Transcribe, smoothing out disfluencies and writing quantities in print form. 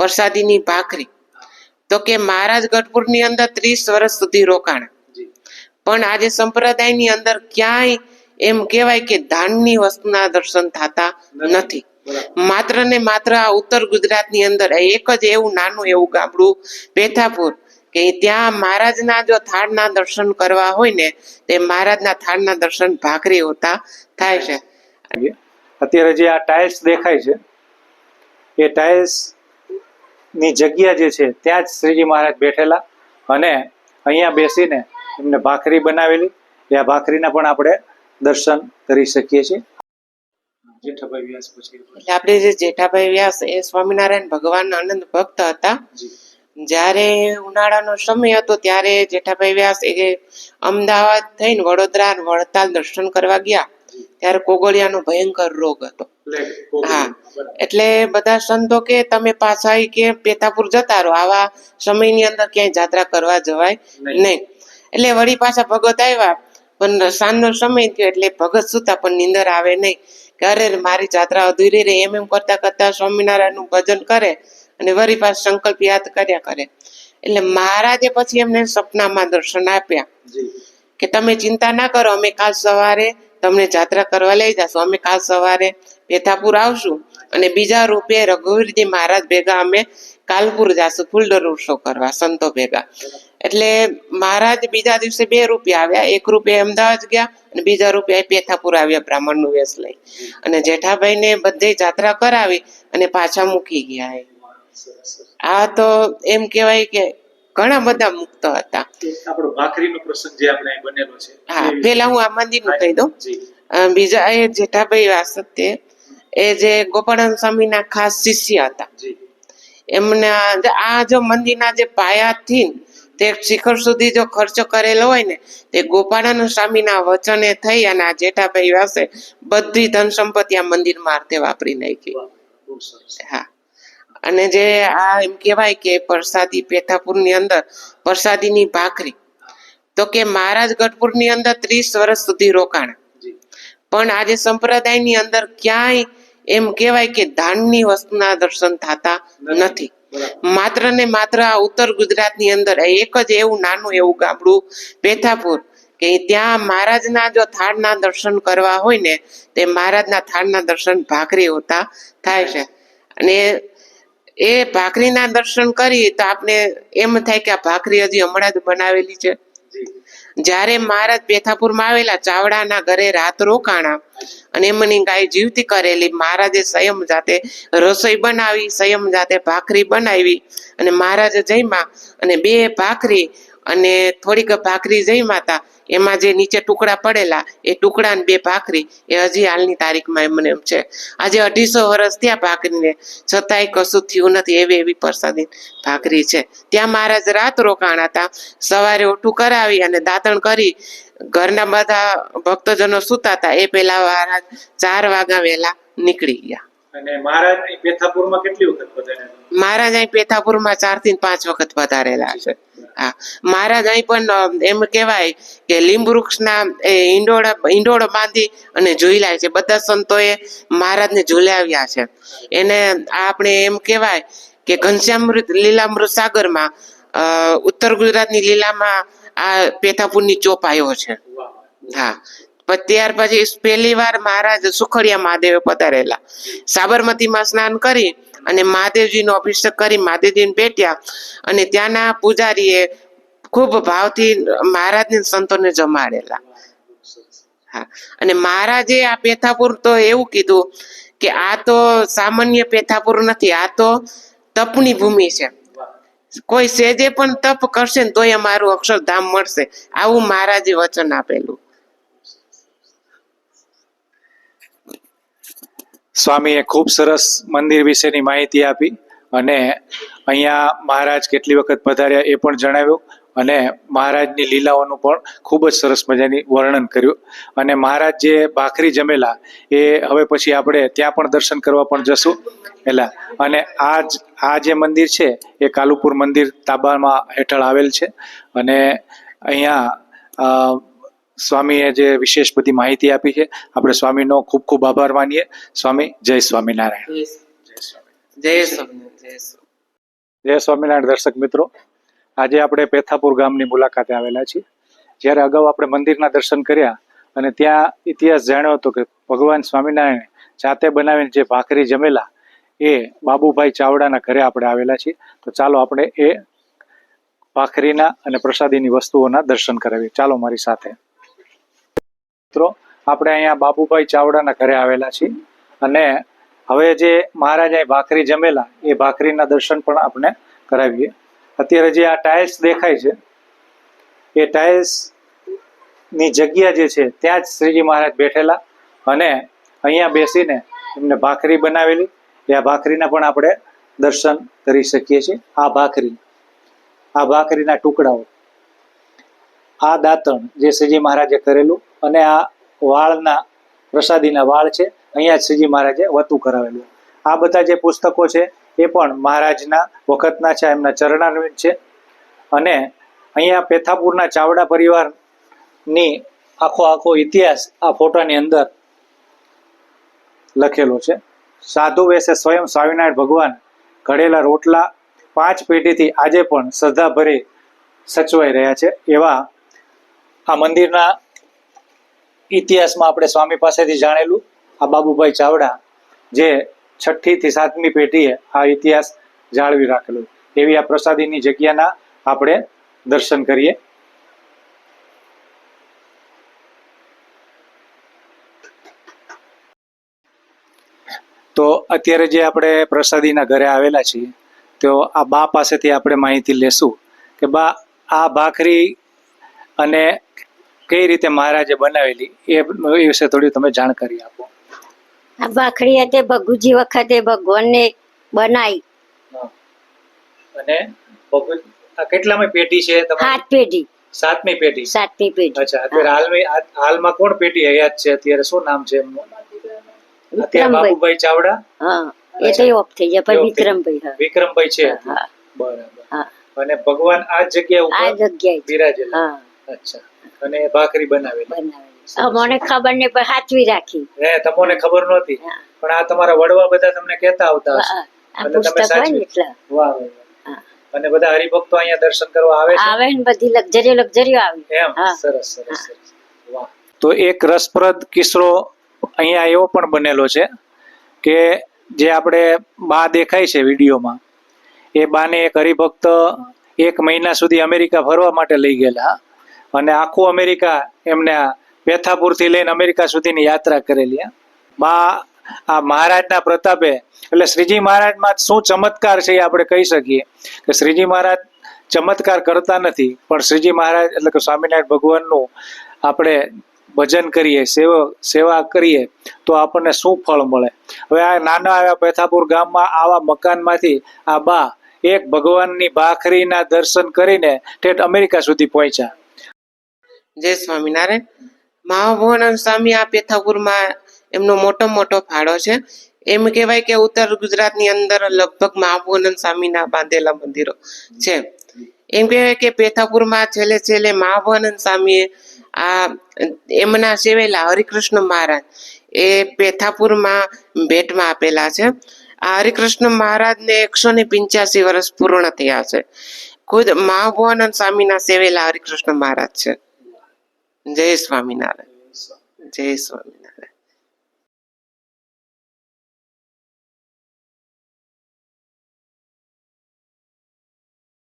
પ્રસાદીની ભાખરી. તો કે મહારાજ ગઢપુરની અંદર 30 વર્ષ સુધી રોકાણા, પણ આજે સંપ્રદાયની અંદર ક્યાંય એમ કહેવાય કે દાનની વસ્તુના દર્શન થતા નથી. માત્ર ને માત્ર આ ઉત્તર ગુજરાતની અંદર એક જ એવું નાનું એવું ગામડું પેથાપુર કે ત્યાં મહારાજના જો થાળના દર્શન કરવા હોય ને તે મહારાજના થાળના દર્શન ભાખરી હોતા થાય છે. અત્યારે જે આ ટાઇલ્સ દેખાય છે એ ટાઇલ્સ ની જગ્યા જે છે ત્યાં જ શ્રીજી મહારાજ બેઠેલા અને અહીંયા બેસીને એમને ભાખરી બનાવેલી. એ આ ભાખરીના પણ આપણે દર્શન કરી શકીએ છીએ. જેઠાભાઈ વ્યાસ પછી એટલે આપણે જે જેઠાભાઈ વ્યાસ એ સ્વામિનારાયણ ભગવાનના આનંદ ભક્ત હતા. જ્યારે ઉનાળાનો સમય હતો ત્યારે જેઠાભાઈ વ્યાસ એ અમદાવાદ થઈને વડોદરા વડતાલ દર્શન કરવા ગયા ત્યારે કોગળિયાનો ભયંકર રોગ હતો. હા, એટલે બધા સંતો કે તમે પાછા કે પેથાપુર જતા રહો, આવા સમયની અંદર ક્યાંય જાત્રા કરવા જવાય નહીં. એટલે વળી પાછા ભગત આવ્યા, પણ સાંજનો સમય થયો એટલે ભગત સુતા પણ નીંદર આવે નહીં કે અરે મારી જાત્રા અધૂરી રહે. એમ કરતા કરતા સ્વામિનારાયણનું ભજન કરે અને વળી પાછા સંકલ્પ યાદ કર્યા કરે. એટલે મહારાજે પછી એમને સપનામાં દર્શન આપ્યા કે તમે ચિંતા ના કરો, અમે કાલ સવારે તમને જાત્રા કરવા લઈ જશું. અમે કાલ સવારે પેથાપુર આવશું અને બીજા રૂપે રઘુવીરજી મહારાજ ભેગા અમે કાલપુર જાશું ફૂલડર ઉત્સવ કરવા સંતો ભેગા. એટલે મહારાજ બીજા દિવસે 2 રૂપે આવ્યા. 1 રૂપે અમદાવાદ ગયા અને બીજા રૂપે પેથાપુર આવ્યા બ્રાહ્મણનું વેશ લઈ અને જેઠાભાઈ ને બધે જાત્રા કરાવી અને પાછા મૂકી ગયા. આ તો એમ કેવાય કે ઘણા બધા મુક્ત હતા. આપણો ભાખરીનો પ્રસંગ જે આપણે બનેલો છે. હા, પેલા હું આ મંદિરનું કહી દઉં. બીજા એ જેઠાભાઈ વ્યાસ તે એ જે ગોપાળાનંદ સ્વામીના ખાસ શિષ્ય હતા. એમના આ જો મંદિરના જે પાયાથી તે શિખર સુધી જો ખર્ચો કરેલો હોય ને તે ગોપાળાનંદ સ્વામીના વચને થઈ અને આ જેઠાભાઈ વ્યાસે બધી ધન સંપત્તિ આ મંદિરમાં અર્થે વાપરી નાખી. હા, અને જે આ એમ કહેવાય કે પ્રસાદી પેથાપુરની અંદર પ્રસાદીની ભાખરી. તો કે મહારાજ ગઢપુરની અંદર 30 વર્ષ સુધી રોકાણા, પણ આજે સંપ્રદાયની અંદર ક્યાંય એમ કહેવાય કે દાનની વસ્તુના દર્શન થતા નથી. માત્ર ને માત્ર આ ઉત્તર ગુજરાતની અંદર એક જ એવું નાનું એવું ગામડું પેથાપુર કે ત્યાં મહારાજના જો થાળના દર્શન કરવા હોય ને તે મહારાજના થાળના દર્શન ભાખરી હોતા થાય છે. અને એ ભાખરીના દર્શન કરી તો આપણે એમ થાય કે આ ભાખરી હજી હમણાં જ બનાવેલી છે. જ્યારે મહારાજ પેથાપુરમાં આવેલા ચાવડાના ઘરે રાત રોકાણા અને એમની ગાય જીવતી કરેલી. મહારાજે સંયમ જાતે રસોઈ બનાવી, સંયમ જાતે ભાખરી બનાવી અને મહારાજે જમ્યા અને 2 ભાખરી અને થોડીક ભાખરી જમ્યા હતા. એમાં જે નીચે ટુકડા પડેલા એ ટુકડા ને 2 ભાખરી એ હજી હાલની તારીખમાં એમને એમ છે. આજે 250 વર્ષ થયા ભાખરીને, છતાંય કશું થયું નથી. એવી પ્રસાદી ભાખરી છે. ત્યાં મહારાજ રાત રોકાણા હતા. સવારે ઓઠું કરાવી અને દાંતણ કરી ઘરના બધા ભક્તજનો સુતા હતા એ પેલા મહારાજ 4 વાગ્યા વહેલા નીકળી ગયા. અને મહારાજ અહીં પેથાપુરમાં કેટલી વખત પધાર્યા? મહારાજ અહીં પેથાપુરમાં 4 થી 5 વખત પધારેલા છે. હા, મહારાજ અહીં પણ એમ કહેવાય કે લીંબ વૃક્ષના ઈંડોળો બાંધી અને ઝૂલ્યા છે. બધા સંતોએ મહારાજને ઝૂલાવ્યા છે. એને આપણે એમ કહેવાય કે ઘનશ્યામૃત લીલામૃત સાગરમાં ઉત્તર ગુજરાતની લીલામાં આ પેથાપુરની ચોપાયો છે. હા, ત્યાર પછી પહેલી વાર મહારાજ સુખડિયા મહાદેવ પધારેલા. સાબરમતીમાં સ્નાન કરી અને મહાદેવજીનો અભિષેક કરી મહાદેવજીને ભેટ્યા અને ત્યાંના પૂજારીએ ખૂબ ભાવથી મહારાજને સંતોને જમાડેલા. હા, અને મહારાજે આ પેથાપુર તો એવું કીધું કે આ તો સામાન્ય પેથાપુર નથી, આ તો તપની ભૂમિ છે. કોઈ સેજે પણ તપ કરશે ને તોય અમારું અક્ષરધામ મળશે, આવું મહારાજે વચન આપેલું. સ્વામીએ ખૂબ સરસ મંદિર વિશેની માહિતી આપી અને અહીંયા મહારાજ કેટલી વખત પધાર્યા એ પણ જણાવ્યું અને મહારાજની લીલાઓનું પણ ખૂબ જ સરસ મજાની વર્ણન કર્યું. અને મહારાજ જે ભાખરી જમેલા એ હવે પછી આપણે ત્યાં પણ દર્શન કરવા પણ જશું. અને આ જે મંદિર છે એ કાલુપુર મંદિર તાબામાં હેઠળ આવેલ છે. અને અહીંયા સ્વામીએ જે વિશેષ બધી માહિતી આપી છે, આપણે સ્વામીનો ખૂબ ખૂબ આભાર માનીએ. સ્વામી જય સ્વામિનારાયણ. જય સ્વામિનારાયણ. જય સ્વામિનારાયણ દર્શક મિત્રો, આજે આપણે પેથાપુર ગામની મુલાકાતે આવેલા છીએ. જ્યારે અગાઉ આપણે મંદિરના દર્શન કર્યા અને ત્યાં ઇતિહાસ જાણ્યો હતો કે ભગવાન સ્વામિનારાયણ જાતે બનાવીને જે ભાખરી જમેલા એ બાબુભાઈ ચાવડાના ઘરે આપણે આવેલા છીએ. તો ચાલો આપણે એ ભાખરીના અને પ્રસાદીની વસ્તુઓના દર્શન કરાવીએ. ચાલો મારી સાથે. મિત્રો, આપણે અહીંયા બાબુભાઈ ચાવડાના ઘરે આવેલા છીએ અને હવે જે મહારાજાએ ભાખરી જમેલા એ ભાખરીના દર્શન પણ આપણે કરાવીએ. અત્યારે જે આ ટાઇલ્સ દેખાય છે એ ટાઇલ્સ ની જગ્યા જે છે ત્યાં જ શ્રીજી મહારાજ બેઠેલા અને અહીંયા બેસીને એમને ભાખરી બનાવેલી એ આ ભાખરીના પણ આપણે દર્શન કરી શકીએ છીએ. આ ભાખરીના ટુકડાઓ, આ દાંતણ જે શ્રીજી મહારાજે કરેલું અને આ વાળના પ્રસાદીના વાળ છે, અહીંયા જ શ્રીજી મહારાજે વતું કરાવેલું. આ બધા જે પુસ્તકો છે એ પણ મહારાજના વખતના છે, એમના ચરણાન્વિત છે. અને અહીંયા પેથાપુરના ચાવડા પરિવારની આખો ઇતિહાસ આ ફોટાની અંદર લખેલો છે. સાધુ વેશે સ્વયં સ્વામિનારાયણ ભગવાન ઘડેલા રોટલા 5 પેઢીથી આજે પણ શ્રદ્ધાભરી સચવાઈ રહ્યા છે. એવા આ મંદિરના ઇતિહાસમાં આપણે સ્વામી પાસેથી જાણેલું આ બાબુભાઈ ચાવડા જે 6ઠ્ઠી થી 7મી પેઢીએ આ ઇતિહાસ જાળવી રાખેલો. એવી આ પ્રસાદીની જગ્યાના આપણે દર્શન કરીએ. તો અત્યારે જે આપણે પ્રસાદીના ઘરે આવેલા છીએ તો આ બા પાસેથી આપણે માહિતી લેશું કે બા, આ ભાખરી અને કઈ રીતે મહારાજે બનાવેલી એ વિશે થોડી તમે જાણકારી આપો. આ ભાખરી હતી ભગુજી વખતે ભગવાનને બનાવી. અને આ કેટલામી પેઢી છે તમારી? 7 પેઢી. 7મી પેઢી. 7મી પેઢી. અચ્છા, અત્યારે હાલમાં કોણ પેઢી હયાત છે અત્યારે? શું નામ છે એમનું? અત્યારે બાબુભાઈ ચાવડા. હા, એ તો ઓફ થઈ ગયા પણ વિક્રમભાઈ. હા, વિક્રમભાઈ છે. હા, બરાબર. હા. અને ભગવાન આ જગ્યા ઉપર બિરાજેલા. હા, અચ્છા. અને ભાખરી બનાવેલી. અમને ખબર ને પણ સાચવી રાખી. તમને ખબર નહોતી પણ આ તમારા વડવા બધા તમને કહેતા આવતા હશે અને તમે સાચવી. વાહ વાહ. અને બધા હરિભક્તો અહીંયા દર્શન કરવા આવે છે? આવે ને, બધી લક્ઝરી આવે. એમ? સરસ સરસ સરસ. વાહ. તો એક રસપ્રદ કિસ્સો અહીંયા એવો પણ બનેલો છે કે જે આપણે બા દેખાય છે વિડીયોમાં, એ બાને એક હરિભક્ત 1 મહિના સુધી અમેરિકા ફરવા માટે લઈ ગયેલા અને આખું અમેરિકા એમને પેથાપુરથી લઈને અમેરિકા સુધીની યાત્રા કરેલી. બા આ મહારાજના પ્રતાપે, એટલે શ્રીજી મહારાજમાં શું ચમત્કાર છે એ આપણે કહી શકીએ કે શ્રીજી મહારાજ ચમત્કાર કરતા નથી, પણ શ્રીજી મહારાજ એટલે કે સ્વામિનારાયણ ભગવાનનું આપણે ભજન કરીએ, સેવા કરીએ તો આપણને શું ફળ મળે. હવે આ નાના આવ્યા પેથાપુર ગામમાં આવા મકાનમાંથી આ બા એક ભગવાનની ભાખરીના દર્શન કરીને ઠેઠ અમેરિકા સુધી પહોંચ્યા. જય સ્વામિનારાયણ. મહાભવાનંદ સ્વામી આ પેથાપુરમાં એમનો મોટો ફાળો છે. એમ કહેવાય કે ઉત્તર ગુજરાતની અંદર લગભગ મહાભવાનંદ સ્વામીના બાંધેલા મંદિરો છે. એમ કહેવાય કે પેથાપુરમાં છેલ્લે મહાભવાનંદ સ્વામીએ આ એમના સેવેલા હરિકૃષ્ણ મહારાજ એ પેથાપુરમાં ભેટમાં આપેલા છે. આ હરિકૃષ્ણ મહારાજને 185 વર્ષ પૂર્ણ થયા છે. ખુદ મહાભવાનંદ સ્વામીના સેવેલા હરિકૃષ્ણ મહારાજ છે. જય સ્વામિનારાયણ. જય સ્વામિનારાયણ.